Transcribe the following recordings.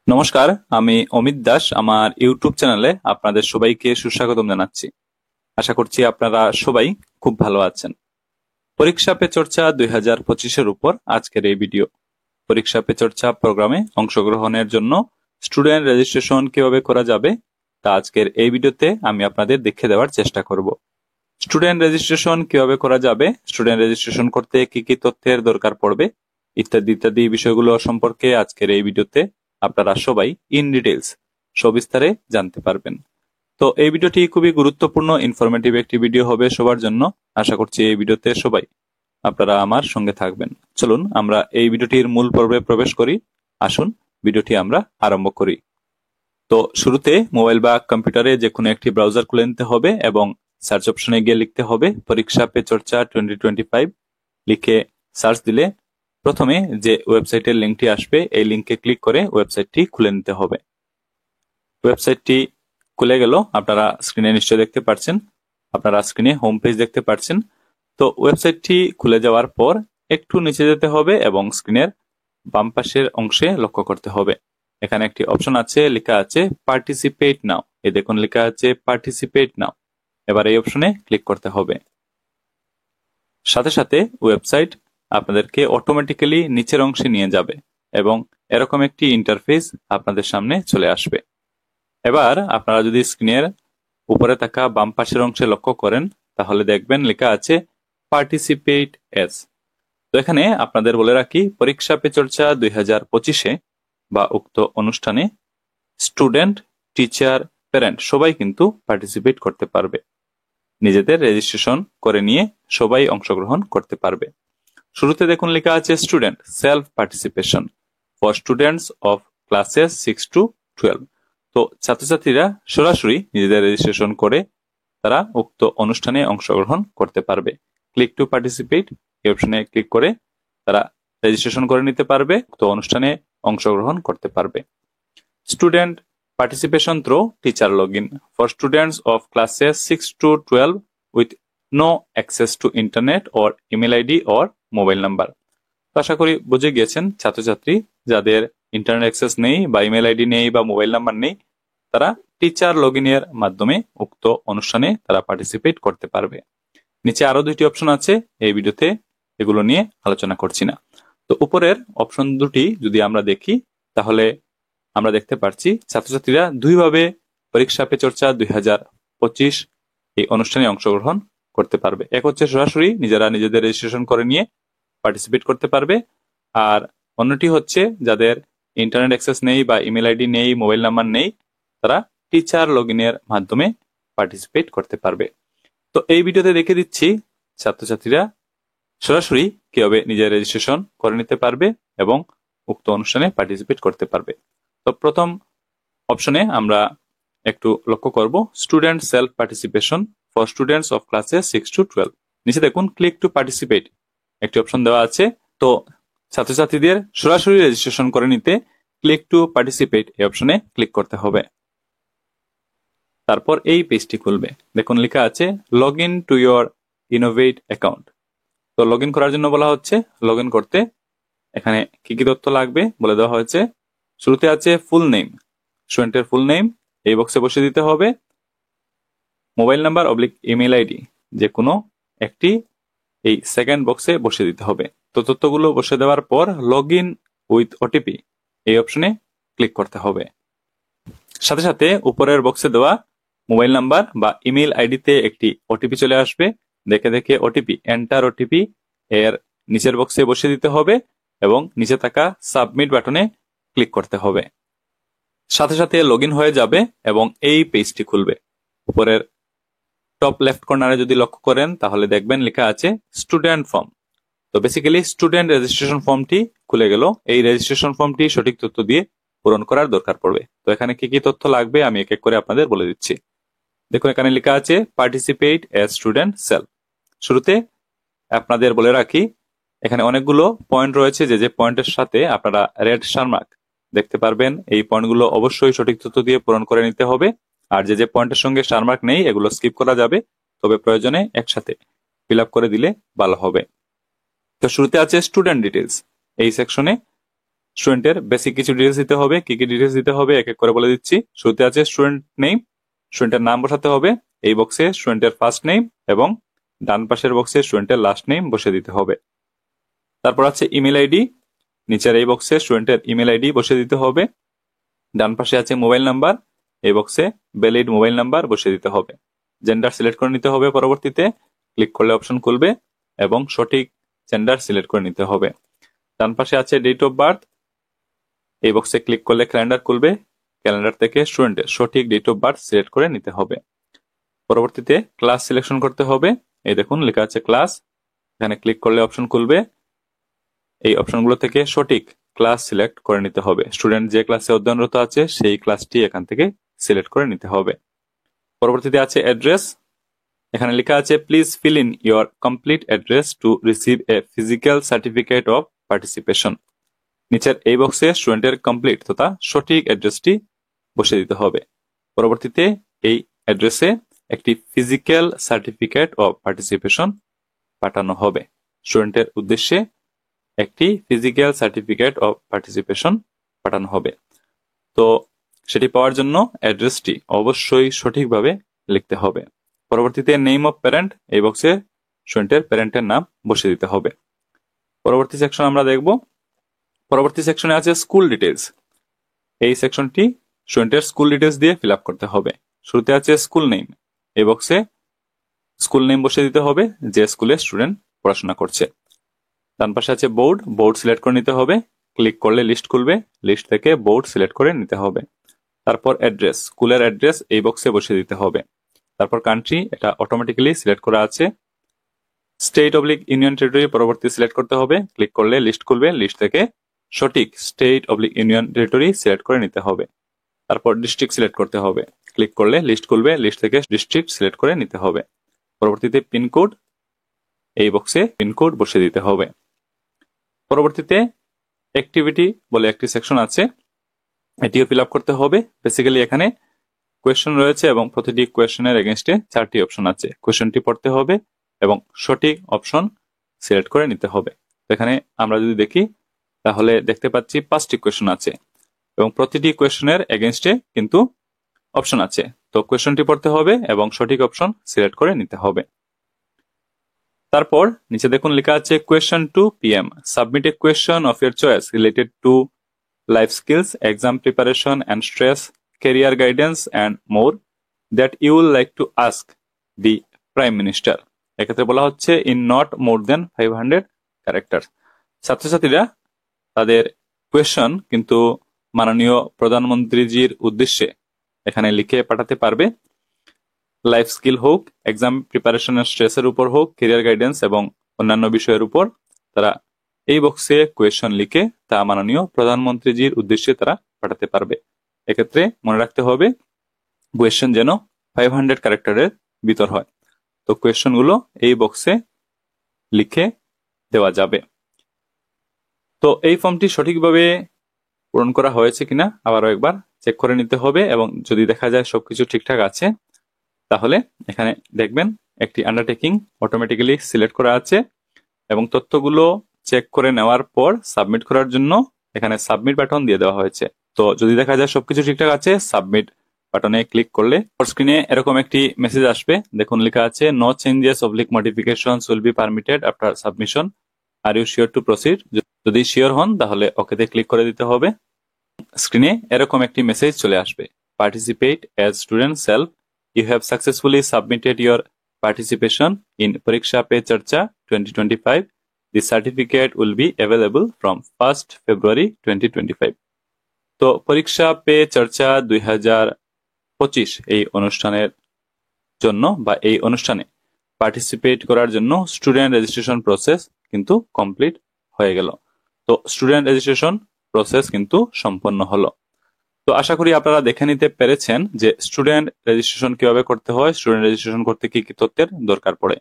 নমস্কার, আমি অমিত দাস। আমার ইউটিউব চ্যানেলে আপনাদের সবাইকে সুস্বাগতম জানাচ্ছি। আশা করছি আপনারা সবাই খুব ভালো আছেন। পরীক্ষা পে চর্চা 2025-এর উপর আজকের এই ভিডিও। পরীক্ষা পে চর্চা প্রোগ্রামে অংশগ্রহণের জন্য স্টুডেন্ট রেজিস্ট্রেশন কিভাবে করা যাবে তা আজকের এই ভিডিওতে আমি আপনাদের দেখিয়ে দেওয়ার চেষ্টা করব। স্টুডেন্ট রেজিস্ট্রেশন কিভাবে করা যাবে, স্টুডেন্ট রেজিস্ট্রেশন করতে কি কি তথ্যের দরকার পড়বে, ইত্যাদি ইত্যাদি বিষয়গুলো সম্পর্কে আজকের এই ভিডিওতে আপনারা সবাই ইন ডিটেলস সবিস্তারে জানতে পারবেন। তো এই ভিডিওটি খুবই গুরুত্বপূর্ণ ইনফরমেটিভ একটি ভিডিও হবে সবার জন্য। আশা করছি এই ভিডিওতে সবাই আপনারা আমার সঙ্গে থাকবেন। চলুন আমরা এই ভিডিওটির মূল পর্বে প্রবেশ করি। আসুন ভিডিওটি আমরা আরম্ভ করি। তো শুরুতে মোবাইল বা কম্পিউটারে যে কোনো একটি ব্রাউজার খুলে নিতে হবে এবং সার্চ অপশনে গিয়ে লিখতে হবে পরীক্ষা পে চর্চা 2025। লিখে সার্চ দিলে প্রথমে যে ওয়েবসাইটের লিঙ্কটি আসবে এই লিঙ্কে ক্লিক করে ওয়েবসাইটটি খুলে নিতে হবে। ওয়েবসাইটটি খুলে গেল, আপনারা স্ক্রিনে নিশ্চয় দেখতে পাচ্ছেন। আপনারা স্ক্রিনে হোম পেজ দেখতে পাচ্ছেন। তো ওয়েবসাইটটি খুলে যাওয়ার পর একটু নিচে যেতে হবে এবং স্ক্রিনের বাম পাশের অংশে লক্ষ্য করতে হবে। এখানে একটি অপশন আছে, লেখা আছে পার্টিসিপেট নাও। এই দেখুন লেখা আছে পার্টিসিপেট নাও। এবার এই অপশনে ক্লিক করতে হবে। সাথে সাথে ওয়েবসাইট আপনাদেরকে অটোমেটিক্যালি নিচের অংশে নিয়ে যাবে এবং এরকম একটি ইন্টারফেস আপনাদের সামনে চলে আসবে। এবার আপনারা যদি স্ক্রিনের উপরে থাকা বাম পাশের অংশে লক্ষ্য করেন তাহলে দেখবেন লেখা আছে পার্টিসিপেট এস। তো এখানে আপনাদের বলে রাখি পরীক্ষা পে চর্চা 2025-এ বা উক্ত অনুষ্ঠানে স্টুডেন্ট, টিচার, প্যারেন্ট সবাই কিন্তু পার্টিসিপেট করতে পারবে। নিজেদের রেজিস্ট্রেশন করে নিয়ে সবাই অংশগ্রহণ করতে পারবে। শুরুতে দেখুন লেখা আছে student self participation for students of classes 6 to 12। তো ছাত্রছাত্রীরা সরাসরি নিজেদের রেজিস্ট্রেশন করে তারা উক্ত অনুষ্ঠানে অংশগ্রহণ করতে পারবে। ক্লিক টু পার্টিসিপেট এই অপশনে ক্লিক করে তারা রেজিস্ট্রেশন করে নিতে পারবে, উক্ত অনুষ্ঠানে অংশগ্রহণ করতে পারবে। Student participation through teacher login for students of classes 6 to 12 with no access to internet or email ID or mobile number. তো আশা করি বুঝে গিয়েছেন ছাত্রছাত্রী যাদের ইন্টারনেট অ্যাক্সেস নেই বা ইমেল আইডি নেই বা মোবাইল নাম্বার নেই তারা টিচার লগইন এর মাধ্যমে উক্ত অনুষ্ঠানে তারা পার্টিসিপেট করতে পারবে। নিচে আরো দুইটি অপশন আছে, এই ভিডিওতে এগুলো নিয়ে আলোচনা করছি না। তো উপরের অপশন দুটি যদি আমরা দেখি তাহলে আমরা দেখতে পাচ্ছি ছাত্রছাত্রীরা দুইভাবে পরীক্ষা পে চর্চা 2025 এই অনুষ্ঠানে অংশগ্রহণ করতে পারবে। এক হচ্ছে সরাসরি নিজেরা নিজেদের রেজিস্ট্রেশন করে নিয়ে পার্টিসিপেট করতে পারবে, আর অন্যটি হচ্ছে যাদের ইন্টারনেট অ্যাক্সেস নেই বা ইমেল আইডি নেই, মোবাইল নাম্বার নেই, তারা টিচার লগইনের মাধ্যমে পার্টিসিপেট করতে পারবে। তো এই ভিডিওতে দেখে দিচ্ছি ছাত্রছাত্রীরা সরাসরি কিভাবে নিজের রেজিস্ট্রেশন করে নিতে পারবে এবং উক্ত অনুষ্ঠানে পার্টিসিপেট করতে পারবে। তো প্রথম অপশনে আমরা একটু লক্ষ্য করব student self participation for students of classes 6 to 12। নিচে দেখুন ক্লিক টু পার্টিসিপেট একটি অপশন দেওয়া আছে। তো ছাত্রছাত্রীদের সরাসরি রেজিস্ট্রেশন করে নিতে ক্লিক টু পার্টিসিপেট এই অপশনে ক্লিক করতে হবে। তারপর এই পেজটি খুলবে, দেখুন লেখা আছে log in to your innovate account. তো লগ ইন করার জন্য বলা হচ্ছে লগ ইন করতে এখানে কি কি তথ্য লাগবে বলে দেওয়া হয়েছে। শুরুতে আছে ফুল নেম, স্টুডেন্টের ফুল নেম এই বক্সে বসে দিতে হবে। Mobile number oblique email ID যে কোনো একটি এই সেকেন্ড বক্সে বসে দিতে হবে। তো তথ্যগুলো বসে দেওয়ার পর লগ ইন উইথ ওটিপি এই অপশনে ক্লিক করতে হবে। সাথে সাথে উপরের বক্সে দেওয়া মোবাইল নাম্বার বা ইমেল আইডিতে একটি ওটিপি চলে আসবে। দেখে দেখে ওটিপি এন্টার ওটিপি এর নিচের বক্সে বসে দিতে হবে এবং নিচে থাকা সাবমিট বাটনে ক্লিক করতে হবে। সাথে সাথে লগ ইন হয়ে যাবে এবং এই পেজটি খুলবে। উপরের টপ লেফট কর্নারে যদি লক্ষ্য করেন তাহলে দেখবেন লেখা আছে স্টুডেন্ট ফর্ম। তো বেসিক্যালি স্টুডেন্ট রেজিস্ট্রেশন ফর্মটি খুলে গেল। এই রেজিস্ট্রেশন ফর্মটি সঠিক তথ্য দিয়ে পূরণ করার দরকার পড়বে। তো এখানে কি কি তথ্য লাগবে আমি এক এক করে আপনাদের বলে দিচ্ছি। দেখুন এখানে লেখা আছে পার্টিসিপেট এজ স্টুডেন্ট সেলফ। শুরুতে আপনাদের বলে রাখি এখানে অনেকগুলো পয়েন্ট রয়েছে, যে যে পয়েন্টের সাথে আপনারা রেড স্টার মার্ক দেখতে পারবেন এই পয়েন্টগুলো অবশ্যই সঠিক তথ্য দিয়ে পূরণ করে নিতে হবে। আর যে যে পয়েন্টের সঙ্গে স্টার মার্ক নেই এগুলো স্কিপ করা যাবে, তবে প্রয়োজনে একসাথে ফিল আপ করে দিলে ভালো হবে। তো শুরুতে আছে স্টুডেন্ট ডিটেলস। এই সেকশনে স্টুডেন্টের বেসিক কিছু ডিটেলস দিতে হবে। কি কি ডিটেলস দিতে হবে এক এক করে বলে দিচ্ছি। শুরুতে আছে স্টুডেন্ট নেম, স্টুডেন্টের নাম বসাতে হবে। এই বক্সে স্টুডেন্টের ফার্স্ট নেম এবং ডান পাশের বক্সে স্টুডেন্টের লাস্ট নেম বসে দিতে হবে। তারপর আছে ইমেল আইডি, নিচের এই বক্সে স্টুডেন্টের ইমেল আইডি বসে দিতে হবে। ডান পাশে আছে মোবাইল নাম্বার, এই বক্সে ভ্যালিড মোবাইল নাম্বার বসে দিতে হবে। জেন্ডার সিলেক্ট করে নিতে হবে। পরবর্তীতে ক্লিক করলে অপশন খুলবে এবং সঠিক জেন্ডার সিলেক্ট করে নিতে হবে। ডান পাশে আছে ডেট অফ বার্থ, এই বক্সে ক্লিক করলে ক্যালেন্ডার খুলবে। ক্যালেন্ডার থেকে স্টুডেন্টের সঠিক ডেট অফ বার্থ সিলেক্ট করে নিতে হবে। পরবর্তীতে ক্লাস সিলেকশন করতে হবে। এই দেখুন লেখা আছে ক্লাস, এখানে ক্লিক করলে অপশন খুলবে। এই অপশনগুলো থেকে সঠিক ক্লাস সিলেক্ট করে নিতে হবে। স্টুডেন্ট যে ক্লাসে অধ্যয়নরত আছে সেই ক্লাসটি এখান থেকে সিলেক্ট করে নিতে হবে। পরবর্তীতে আছে অ্যাড্রেস, এখানে লেখা আছে please fill in your complete address to receive a physical certificate of participation. নিচের এই বক্সে স্টুডেন্টের কমপ্লিট তথা সঠিক অ্যাড্রেসটি বসে দিতে হবে। পরবর্তীতে এই অ্যাড্রেসে একটি ফিজিক্যাল সার্টিফিকেট অফ পার্টিসিপেশন পাঠানো হবে। স্টুডেন্টের উদ্দেশ্যে একটি ফিজিক্যাল সার্টিফিকেট অফ পার্টিসিপেশন পাঠানো হবে। তো সেটি পাওয়ার জন্য অ্যাড্রেসটি অবশ্যই সঠিকভাবে লিখতে হবে। পরবর্তীতে নেম অফ প্যারেন্ট, এই বক্সে স্টুডেন্টের প্যারেন্টের নাম বসে দিতে হবে। পরবর্তী সেকশন আমরা দেখব। পরবর্তী সেকশনে আছে স্কুল ডিটেলস, এই সেকশনটি স্টুডেন্টের স্কুল ডিটেলস দিয়ে ফিল আপ করতে হবে। শুরুতে আছে স্কুল নেম, এই বক্সে স্কুল নেম বসে দিতে হবে যে স্কুলে স্টুডেন্ট পড়াশোনা করছে। ডান পাশে আছে বোর্ড, বোর্ড সিলেক্ট করে নিতে হবে। ক্লিক করলে লিস্ট খুলবে, লিস্ট থেকে বোর্ড সিলেক্ট করে নিতে হবে। তারপর অ্যাড্রেস, স্কুলের অ্যাড্রেস এই বক্সে বসে দিতে হবে। তারপর কান্ট্রি, এটা অটোমেটিক্যালি সিলেক্ট করা আছে। স্টেট অবলিক ইউনিয়ন টেরিটরি পরবর্তী সিলেক্ট করতে হবে। ক্লিক করলে লিস্ট খুলবে, লিস্ট থেকে সঠিক state oblique union territory select করে নিতে হবে। তারপর ডিস্ট্রিক্ট সিলেক্ট করতে হবে। ক্লিক করলে লিস্ট খুলবে, লিস্ট থেকে ডিস্ট্রিক্ট সিলেক্ট করে নিতে হবে। পরবর্তীতে পিনকোড, এই বক্সে পিনকোড বসে দিতে হবে। পরবর্তীতে অ্যাক্টিভিটি বলে একটি সেকশন আছে, এটিও ফিল আপ করতে হবে। বেসিক্যালি এখানে কোয়েশ্চেন রয়েছে এবং প্রতিটি কোয়েশ্চেনের এগেনস্টে 4টি অপশন আছে। কোয়েশ্চেনটি পড়তে হবে এবং সঠিক অপশন সিলেক্ট করে নিতে হবে। এখানে আমরা যদি দেখি তাহলে দেখতে পাচ্ছি 5টি কোয়েশ্চেন আছে এবং প্রতিটি কোয়েশ্চেনের এগেনস্টে কিন্তু অপশন আছে। তো কোয়েশ্চেনটি পড়তে হবে এবং সঠিক অপশন সিলেক্ট করে নিতে হবে। তারপর নিচে দেখুন লেখা আছে question to PM, submit a question of your choice related to life skills, exam preparation and stress, career guidance and more that you will like to ask the Prime Minister। এক্ষেত্রে বলা হচ্ছে in not more than 500 characters। ছাত্রছাত্রীরা তাদের question কিন্তু মাননীয় প্রধানমন্ত্রীজির উদ্দেশ্যে এখানে লিখে পাঠাতে পারবে। লাইফ স্কিল হোক, এক্সাম প্রিপারেশন এর স্ট্রেসের উপর হোক, ক্যারিয়ার গাইডেন্স এবং অন্যান্য বিষয়ের উপর তারা এই বক্সে কোয়েশ্চন লিখে তা মাননীয় প্রধানমন্ত্রীজির উদ্দেশ্যে তারা পাঠাতে পারবে। এক্ষেত্রে মনে রাখতে হবে কোয়েশ্চেন যেন 500 ক্যারেক্টারের ভিতর হয়। তো কোয়েশ্চেন গুলো এই বক্সে লিখে দেওয়া যাবে। তো এই ফর্মটি সঠিকভাবে পূরণ করা হয়েছে কিনা আবারও একবার চেক করে নিতে হবে এবং যদি দেখা যায় সবকিছু ঠিকঠাক আছে তাহলে এখানে দেখবেন একটি আন্ডারটেকিং অটোমেটিক্যালি সিলেক্ট করা আছে এবং তথ্যগুলো চেক করে নেওয়ার পর সাবমিট করার জন্য এখানে সাবমিট বাটন দিয়ে দেওয়া হয়েছে। তো যদি দেখা যায় সবকিছু ঠিকঠাক আছে, সাবমিট বাটনে ক্লিক করলে স্ক্রিনে এরকম একটি মেসেজ আসবে। দেখুন লেখা আছে no changes oblique modifications will be permitted after submission, are you sure to proceed. যদি শিওর হন তাহলে ওকেতে ক্লিক করে দিতে হবে। স্ক্রিনে এরকম একটি মেসেজ চলে আসবে, participate as student self, you have successfully submitted your participation in Pariksha Pe Charcha 2025। The certificate will be available from 1st February 2025। তো পরীক্ষা পে চর্চা 2025 এই অনুষ্ঠানের জন্য বা এই অনুষ্ঠানে পার্টিসিপেট করার জন্য স্টুডেন্ট রেজিস্ট্রেশন প্রসেস কিন্তু কমপ্লিট হয়ে গেল। তো স্টুডেন্ট রেজিস্ট্রেশন প্রসেস কিন্তু সম্পন্ন হলো। তো আশা করি আপনারা দেখে নিতে পেরেছেন যে স্টুডেন্ট রেজিস্ট্রেশন কিভাবে করতে হয়, স্টুডেন্ট রেজিস্ট্রেশন করতে কি কি তথ্যের দরকার পড়ে।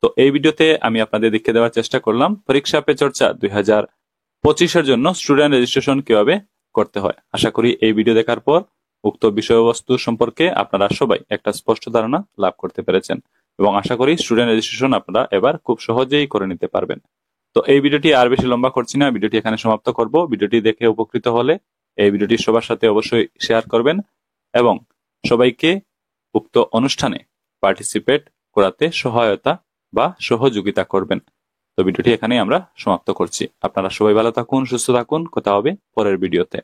তো এই ভিডিওতে আমি আপনাদের দেখিয়ে দেওয়ার চেষ্টা করলাম পরীক্ষা পে চর্চা 2025 এর জন্য স্টুডেন্ট রেজিস্ট্রেশন কিভাবে করতে হয়। আশা করি এই ভিডিও দেখার পর উক্ত বিষয়বস্তু সম্পর্কে আপনারা সবাই একটা স্পষ্ট ধারণা লাভ করতে পেরেছেন এবং আশা করি স্টুডেন্ট রেজিস্ট্রেশন আপনারা এবার খুব সহজেই করে নিতে পারবেন। তো এই ভিডিওটি আর বেশি লম্বা করছি না, ভিডিওটি এখানে সমাপ্ত করব। ভিডিওটি দেখে উপকৃত হলে এই ভিডিওটি সবার সাথে অবশ্যই শেয়ার করবেন এবং সবাইকে উক্ত অনুষ্ঠানে পার্টিসিপেট করাতে সহায়তা বা সহযোগিতা করবেন। তো ভিডিওটি এখানেই আমরা সমাপ্ত করছি। আপনারা সবাই ভালো থাকুন, সুস্থ থাকুন। কথা হবে পরের ভিডিওতে।